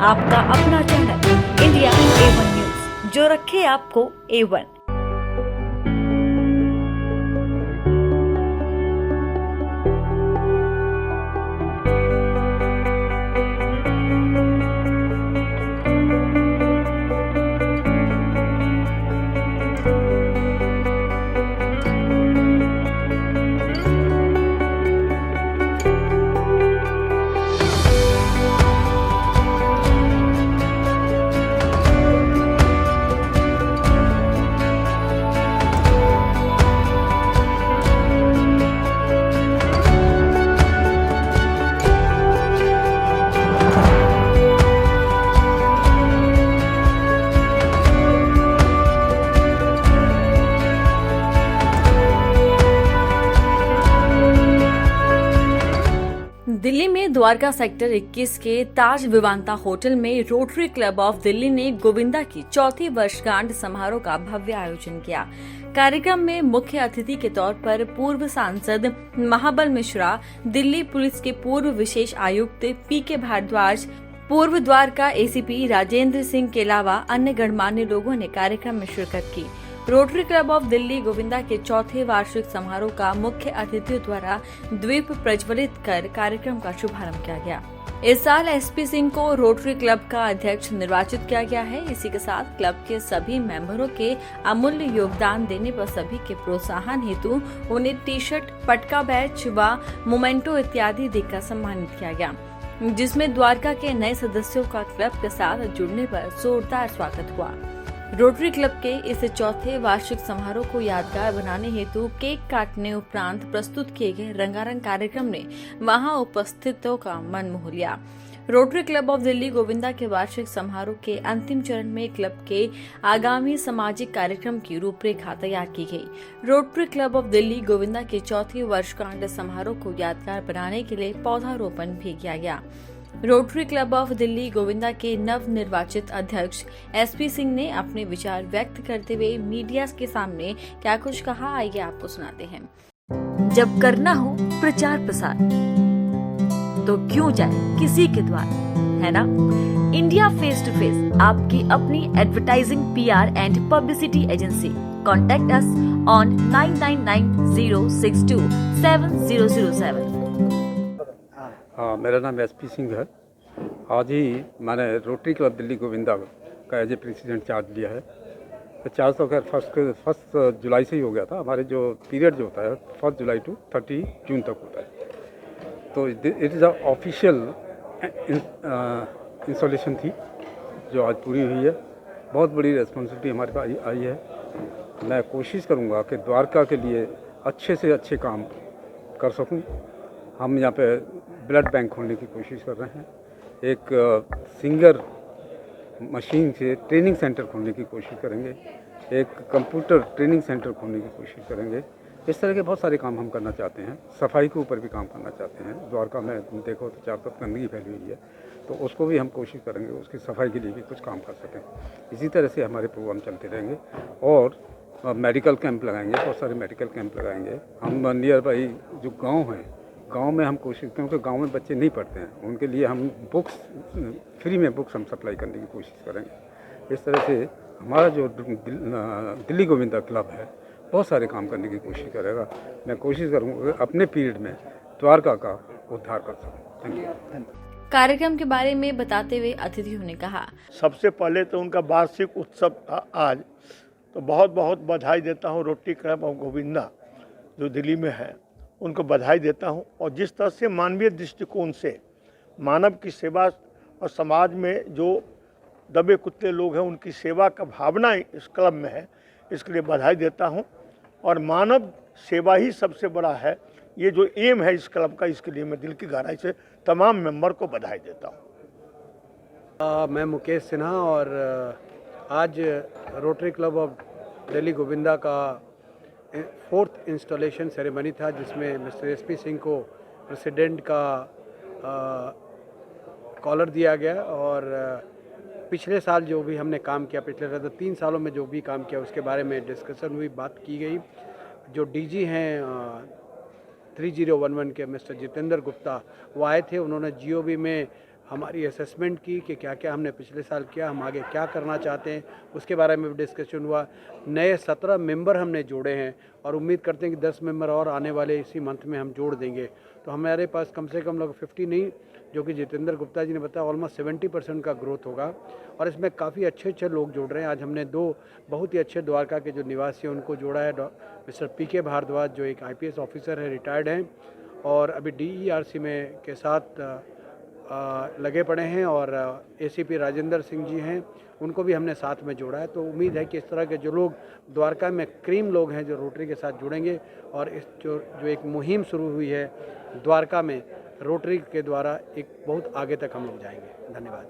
आपका अपना channel India A1 news, जो रखे आपको A1। दिल्ली में द्वारका सेक्टर 21 के ताज विवांता होटल में रोटरी क्लब ऑफ दिल्ली ने गोविंदा की चौथी वर्षगांठ समारोह का भव्य आयोजन किया। कार्यक्रम में मुख्य अतिथि के तौर पर पूर्व सांसद महाबल मिश्रा, दिल्ली पुलिस के पूर्व विशेष आयुक्त PK भारद्वाज, पूर्व द्वारका ACP राजेंद्र सिंह के अलावा अन्य गणमान्य लोगों ने कार्यक्रम में शिरकत की। Rotary club of Delhi Govinda के चौथे वार्षिक समारोह का मुख्य अतिथियों द्वारा द्वीप प्रज्वलित कर कार्यक्रम का शुभारंभ किया गया। इस साल SP सिंह को रोटरी क्लब का अध्यक्ष निर्वाचित किया गया है। इसी के साथ क्लब के सभी मेंबरों के अमूल्य योगदान देने पर सभी के प्रोत्साहन हेतु उन्हें टी-शर्ट, पटका बैच व मोमेंटो इत्यादि देकर सम्मानित किया गया, जिसमें द्वारका के नए सदस्यों का क्लब के साथ जुड़ने पर जोरदार स्वागत हुआ। रोटरी क्लब के इस चौथे वार्षिक समारोह को यादगार बनाने हेतु केक काटने उपरांत प्रस्तुत किए गए रंगारंग कार्यक्रम ने वहां उपस्थितों का मन मोह लिया। Rotary club of Delhi Govinda के वार्षिक समारोह के अंतिम चरण में क्लब के आगामी सामाजिक कार्यक्रम की रूपरेखा तैयार की गई। Rotary club of Delhi Govinda के चौथी वर्षगांठ समारोह को यादगार बनाने के लिए पौधारोपण भी किया गया। Rotary club of Delhi Govinda के नव निर्वाचित अध्यक्ष SP सिंह ने अपने विचार व्यक्त करते हुए मीडिया के सामने क्या कुछ कहा, आइए आपको सुनाते हैं। जब करना हो प्रचार प्रसार तो क्यों जाए किसी के द्वार, है ना। इंडिया फेस टू फेस, आपकी अपनी advertising PR and publicity agency. Contact us on 9990627007। हाँ, मेरा नाम SP सिंह है। आज ही मैंने रोटरी क्लब दिल्ली गोविंदा का एज ए प्रेसिडेंट चार्ज लिया है। तो चार्ज तो खैर फर्स्ट जुलाई से ही हो गया था। हमारे जो पीरियड जो होता है 1 जुलाई टू 30 जून तक होता है। तो it is a official installation थी जो आज पूरी हुई है। बहुत बड़ी रिस्पॉन्सिबिलिटी हमारे पास आई है। मैं कोशिश करूँगा कि द्वारका के लिए अच्छे से अच्छे काम कर सकूँ। हम यहाँ पे ब्लड बैंक खोलने की कोशिश कर रहे हैं। एक सिंगर मशीन से ट्रेनिंग सेंटर खोलने की कोशिश करेंगे। एक कंप्यूटर ट्रेनिंग सेंटर खोलने की कोशिश करेंगे। इस तरह के बहुत सारे काम हम करना चाहते हैं। सफाई के ऊपर भी काम करना चाहते हैं। द्वारका में देखो तो चारों तरफ गंदगी फैली हुई है, तो उसको भी हम कोशिश करेंगे उसकी सफाई के लिए भी कुछ काम कर सकें। इसी तरह से हमारे प्रोग्राम चलते रहेंगे और मेडिकल कैंप लगाएंगे, बहुत सारे मेडिकल कैंप लगाएंगे। हम नियर बाई जो गाँव हैं, गांव में हम कोशिश करें, क्योंकि गांव में बच्चे नहीं पढ़ते हैं, उनके लिए हम बुक्स फ्री में बुक्स हम सप्लाई करने की कोशिश करेंगे। इस तरह से हमारा जो दिल्ली गोविंदा क्लब है बहुत सारे काम करने की कोशिश करेगा। मैं कोशिश करूँगा अपने पीरियड में द्वारका का उद्धार कर सकूँ। Thank you. कार्यक्रम के बारे में बताते हुए अतिथियों ने कहा, सबसे पहले तो उनका वार्षिक उत्सव था आज, तो बहुत बहुत बधाई देता हूँ रोटरी क्लब ऑफ गोविंदा जो दिल्ली में है, उनको बधाई देता हूं। और जिस तरह से मानवीय दृष्टिकोण से मानव की सेवा और समाज में जो दबे कुचले लोग हैं उनकी सेवा का भावना इस क्लब में है, इसके लिए बधाई देता हूं। और मानव सेवा ही सबसे बड़ा है, ये जो एम है इस क्लब का, इसके लिए मैं दिल की गहराई से तमाम मेंबर को बधाई देता हूँ। मैं मुकेश सिन्हा और आज rotary club of Delhi Govinda का 4th इंस्टॉलेशन सेरेमनी था, जिसमें मिस्टर SP सिंह को प्रेसिडेंट का कॉलर दिया गया। और पिछले साल जो भी हमने काम किया, पिछले 3 सालों में जो भी काम किया उसके बारे में डिस्कशन हुई, बात की गई। जो DG हैं 3011 के मिस्टर जितेंद्र गुप्ता वो आए थे। उन्होंने GOB में हमारी असेसमेंट की कि क्या क्या हमने पिछले साल किया, हम आगे क्या करना चाहते हैं, उसके बारे में भी डिस्कशन हुआ। नए 17 मेंबर हमने जोड़े हैं और उम्मीद करते हैं कि 10 मेंबर और आने वाले इसी मंथ में हम जोड़ देंगे। तो हमारे पास कम से कम लोग 50 नहीं, जो कि जितेंद्र गुप्ता जी ने बताया, ऑलमोस्ट 70% का ग्रोथ होगा और इसमें काफ़ी अच्छे लोग जुड़ रहे हैं। आज हमने 2 बहुत ही अच्छे द्वारका के जो निवासी हैं उनको जोड़ा है। मिस्टर पीके भारद्वाज जो एक IPS ऑफिसर है, रिटायर्ड हैं और अभी DERC में के साथ लगे पड़े हैं, और ACP राजेंद्र सिंह जी हैं, उनको भी हमने साथ में जोड़ा है। तो उम्मीद है कि इस तरह के जो लोग द्वारका में क्रीम लोग हैं जो रोटरी के साथ जुड़ेंगे और इस जो एक मुहिम शुरू हुई है द्वारका में रोटरी के द्वारा, एक बहुत आगे तक हम लोग जाएंगे। धन्यवाद।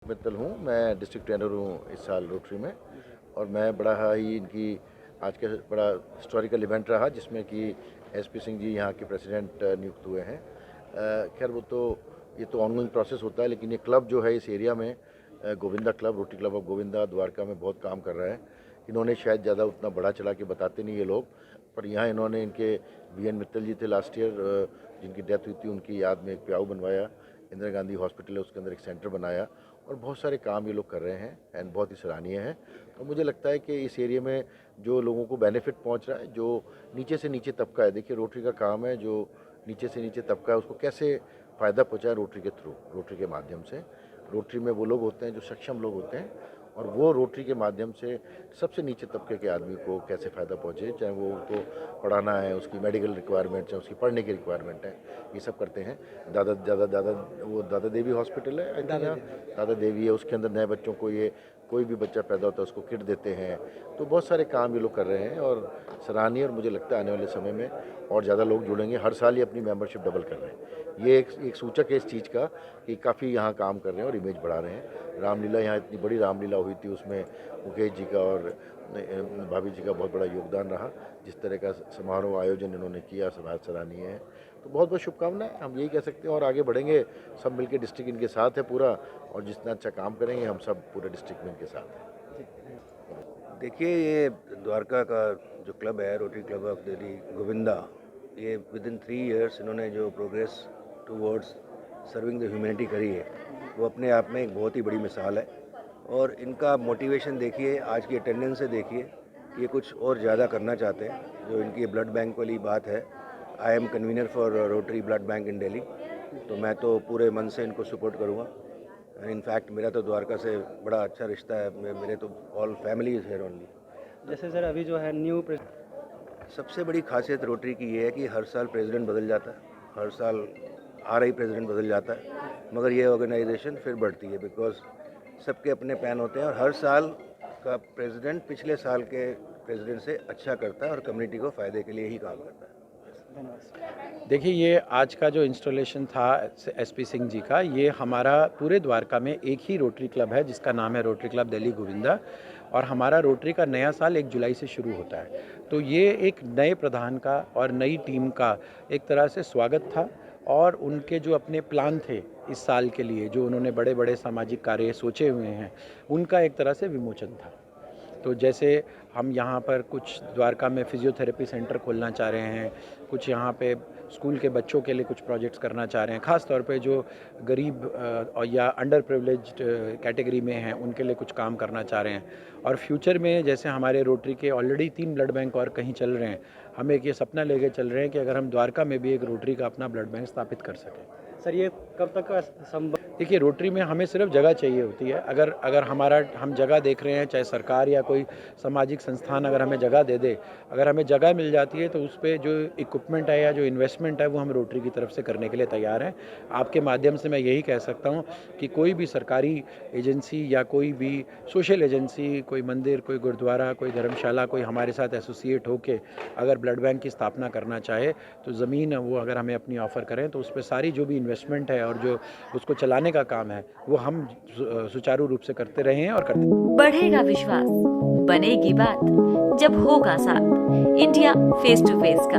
मित्तल हूँ, मैं डिस्ट्रिक्ट ट्रेनर हूँ इस साल रोटरी में, और मैं बड़ा ही इनकी आज का बड़ा हिस्टोरिकल इवेंट रहा जिसमें कि SP सिंह जी यहाँ के प्रेसिडेंट नियुक्त हुए हैं। खैर वो तो ये तो ऑनगोइंग प्रोसेस होता है, लेकिन ये क्लब जो है इस एरिया में Govinda club, rotary club of Govinda Dwarka में बहुत काम कर रहा है। इन्होंने शायद ज़्यादा उतना बड़ा चला के बताते नहीं ये लोग, पर यहाँ इन्होंने इनके BN मित्तल जी थे लास्ट ईयर जिनकी डेथ हुई थी, उनकी याद में एक प्याऊ बनवाया, इंदिरा गांधी हॉस्पिटल है उसके अंदर एक सेंटर बनाया, और बहुत सारे काम ये लोग कर रहे हैं एंड बहुत ही सराहनीय है। तो मुझे लगता है कि इस एरिया में जो लोगों को बेनिफिट पहुंच रहा है, जो नीचे से नीचे तबका है, देखिए रोटरी का काम है, जो नीचे से नीचे तबका है उसको कैसे फ़ायदा पहुंचाए रोटरी के थ्रू, रोटरी के माध्यम से। रोटरी में वो लोग होते हैं जो सक्षम लोग होते हैं, और वो रोटरी के माध्यम से सबसे नीचे तबके के आदमी को कैसे फ़ायदा पहुँचे, चाहे वो उनको पढ़ाना है, उसकी मेडिकल रिक्वायरमेंट है, उसकी पढ़ने की रिक्वायरमेंट है, ये सब करते हैं। दादा देवी हॉस्पिटल है, दादा देवी है, उसके अंदर नए बच्चों को ये कोई भी बच्चा पैदा होता है उसको किट देते हैं। तो बहुत सारे काम ये लोग कर रहे हैं और सराहनीय, और मुझे लगता है आने वाले समय में और ज़्यादा लोग जुड़ेंगे। हर साल ये अपनी मेंबरशिप डबल कर रहे हैं। ये एक सूचक है इस चीज़ का कि काफ़ी यहाँ काम कर रहे हैं और इमेज बढ़ा रहे हैं। रामलीला, यहाँ इतनी बड़ी रामलीला हुई थी, उसमें मुकेश जी का और भाभी जी का बहुत बड़ा योगदान रहा। जिस तरह का समारोह आयोजन इन्होंने किया, सराहनीय है। तो बहुत बहुत शुभकामनाएं, हम यही कह सकते हैं, और आगे बढ़ेंगे सब मिलकर। डिस्ट्रिक्ट इनके साथ है पूरा, और जितना अच्छा काम करेंगे हम सब पूरे डिस्ट्रिक्ट में इनके साथ हैं। देखिए, ये द्वारका का जो क्लब है, rotary club of Delhi Govinda, ये विदिन 3 इयर्स इन्होंने जो progress towards serving the humanity करी है, वो अपने आप में एक बहुत ही बड़ी मिसाल है। और इनका मोटिवेशन देखिए, आज की अटेंडेंस से देखिए, ये कुछ और ज़्यादा करना चाहते हैं। जो इनकी ब्लड बैंक वाली बात है, I am convener for Rotary blood bank in Delhi, तो मैं तो पूरे मन से इनको सपोर्ट करूँगा। इनफैक्ट मेरा तो द्वारका से बड़ा अच्छा रिश्ता है, मेरे तो all family is here only. जैसे सर अभी जो है न्यू सबसे बड़ी खासियत रोटरी की ये है कि हर साल प्रेसिडेंट बदल जाता है, हर साल RI प्रेसिडेंट बदल जाता है, मगर ये ऑर्गेनाइजेशन फिर बढ़ती है, बिकॉज सबके अपने प्लान होते हैं और हर साल का प्रेसिडेंट पिछले साल के प्रेसिडेंट से अच्छा करता है और कम्युनिटी को फ़ायदे के लिए ही काम करता है। देखिए, ये आज का जो इंस्टॉलेशन था SP सिंह जी का, ये हमारा पूरे द्वारका में एक ही रोटरी क्लब है जिसका नाम है रोटरी क्लब दिल्ली गोविंदा, और हमारा रोटरी का नया साल 1 जुलाई से शुरू होता है। तो ये एक नए प्रधान का और नई टीम का एक तरह से स्वागत था, और उनके जो अपने प्लान थे इस साल के लिए, जो उन्होंने बड़े बड़े सामाजिक कार्य सोचे हुए हैं, उनका एक तरह से विमोचन था। तो जैसे हम यहाँ पर कुछ द्वारका में फिजियोथेरेपी सेंटर खोलना चाह रहे हैं, कुछ यहाँ पे स्कूल के बच्चों के लिए कुछ प्रोजेक्ट्स करना चाह रहे हैं, ख़ास तौर पे जो गरीब और या अंडर प्रिविलेज्ड कैटेगरी में हैं उनके लिए कुछ काम करना चाह रहे हैं। और फ्यूचर में जैसे हमारे रोटरी के ऑलरेडी 3 ब्लड बैंक और कहीं चल रहे हैं, हम एक ये सपना लेके चल रहे हैं कि अगर हम द्वारका में भी एक रोटरी का अपना ब्लड बैंक स्थापित कर सकें। सर ये कब तक का संभव? देखिए, रोटरी में हमें सिर्फ जगह चाहिए होती है। अगर हम जगह देख रहे हैं, चाहे सरकार या कोई सामाजिक संस्थान अगर हमें जगह दे दे, अगर हमें जगह मिल जाती है तो उस पर जो इक्विपमेंट है या जो इन्वेस्टमेंट है वो हम रोटरी की तरफ से करने के लिए तैयार हैं। आपके माध्यम से मैं यही कह सकता हूँ कि कोई भी सरकारी एजेंसी या कोई भी सोशल एजेंसी, कोई मंदिर, कोई गुरुद्वारा, कोई धर्मशाला, कोई हमारे साथ एसोसिएट होकर अगर ब्लड बैंक की स्थापना करना चाहे तो ज़मीन वो अगर हमें अपनी ऑफ़र करें तो उस पर सारी जो भी इन्वेस्टमेंट है और जो उसको चलाने का काम है वो हम सुचारू रूप से करते रहे हैं और करते। बढ़ेगा विश्वास, बनेगी बात जब होगा साथ इंडिया फेस टू फेस का।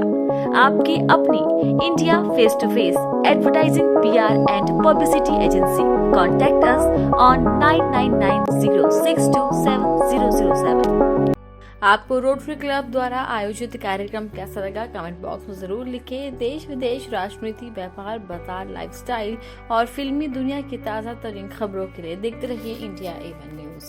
आपकी अपनी India face to face advertising, PR and publicity agency. Contact us on 9990627007। आपको रोटरी क्लब द्वारा आयोजित कार्यक्रम कैसा लगा कमेंट बॉक्स में जरूर लिखें। देश विदेश, राजनीति, व्यापार, बाजार, लाइफस्टाइल और फिल्मी दुनिया की ताज़ा तरीन खबरों के लिए देखते रहिए इंडिया A1 न्यूज।